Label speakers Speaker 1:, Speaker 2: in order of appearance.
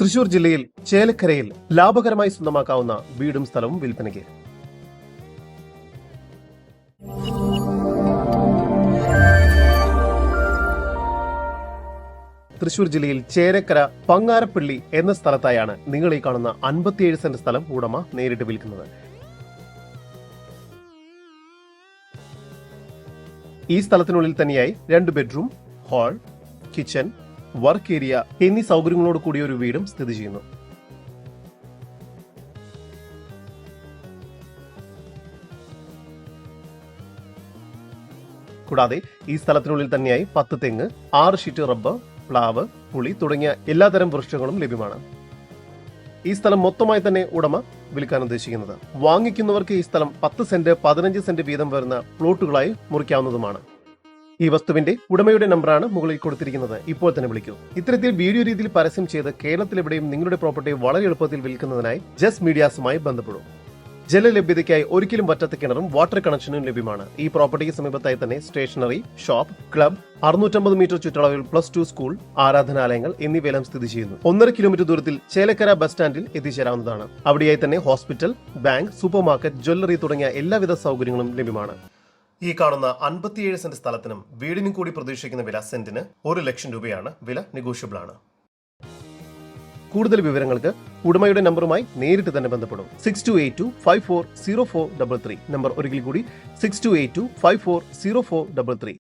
Speaker 1: തൃശൂർ ജില്ലയിൽ ചേലക്കരയിൽ ലാഭകരമായി സ്വന്തമാക്കാവുന്ന വീടും സ്ഥലവും വിൽപ്പനയ്ക്ക്. തൃശൂർ ജില്ലയിൽ ചേലക്കര പങ്ങാരപ്പള്ളി എന്ന സ്ഥലത്തായാണ് നിങ്ങൾ ഈ കാണുന്ന 57 സെന്റ് സ്ഥലം ഉടമ നേരിട്ട് വിൽക്കുന്നത്. ഈ സ്ഥലത്തിനുള്ളിൽ തന്നെയായി 2 bedroom, hall, kitchen, work area എന്നീ സൗകര്യങ്ങളോട് കൂടിയ ഒരു വീടും സ്ഥിതി ചെയ്യുന്നു. കൂടാതെ ഈ സ്ഥലത്തിനുള്ളിൽ തന്നെയായി 10 തെങ്ങ്, 6 ഷീറ്റ് റബ്ബർ, പ്ലാവ്, പുളി തുടങ്ങിയ എല്ലാതരം വൃക്ഷങ്ങളും ലഭ്യമാണ്. ഈ സ്ഥലം മൊത്തമായി തന്നെ ഉടമ വിൽക്കാൻ ഉദ്ദേശിക്കുന്നത്. വാങ്ങിക്കുന്നവർക്ക് ഈ സ്ഥലം 10 സെന്റ് 15 സെന്റ് വീതം വരുന്ന പ്ലോട്ടുകളായി മുറിക്കാവുന്നതുമാണ്. ഈ വസ്തുവിന്റെ ഉടമയുടെ നമ്പറാണ് മുകളിൽ കൊടുത്തിരിക്കുന്നത്. ഇപ്പോൾ തന്നെ വിളിക്കൂ. ഇത്തരത്തിൽ വീഡിയോ രീതിയിൽ പരസ്യം ചെയ്ത് കേരളത്തിലെവിടെയും നിങ്ങളുടെ പ്രോപ്പർട്ടി വളരെ എളുപ്പത്തിൽ വിൽക്കുന്നതിനായി ജസ്റ്റ് മീഡിയാസുമായി ബന്ധപ്പെടും. ജലലഭ്യതയ്ക്കായി ഒരിക്കലും പറ്റാത്ത കിണറും വാട്ടർ കണക്ഷനും ലഭ്യമാണ്. ഈ പ്രോപ്പർട്ടിക്ക് സമീപത്തായി തന്നെ സ്റ്റേഷനറി, ഷോപ്പ്, ക്ലബ്, 650 മീറ്റർ ചുറ്റളവിൽ +2 സ്കൂൾ, ആരാധനാലയങ്ങൾ എന്നിവയെല്ലാം സ്ഥിതി ചെയ്യുന്നു. 1.5 കിലോമീറ്റർ ദൂരത്തിൽ ചേലക്കര ബസ് സ്റ്റാൻഡിൽ എത്തിച്ചേരാവുന്നതാണ്. അവിടെയായി തന്നെ hospital, bank, super market, jewellery തുടങ്ങിയ എല്ലാവിധ സൗകര്യങ്ങളും ലഭ്യമാണ്. ഈ കാണുന്ന 57 സെന്റ് സ്ഥലത്തിനും വീടിനും കൂടി പ്രതീക്ഷിക്കുന്ന വില സെന്റിന് 1 ലക്ഷം രൂപയാണ്. വില നെഗോഷ്യബിൾ ആണ്. കൂടുതൽ വിവരങ്ങൾക്ക് ഉടമയുടെ നമ്പറുമായി നേരിട്ട് തന്നെ ബന്ധപ്പെടും. 6282540433. നമ്പർ ഒരിക്കൽ കൂടി 6282540433.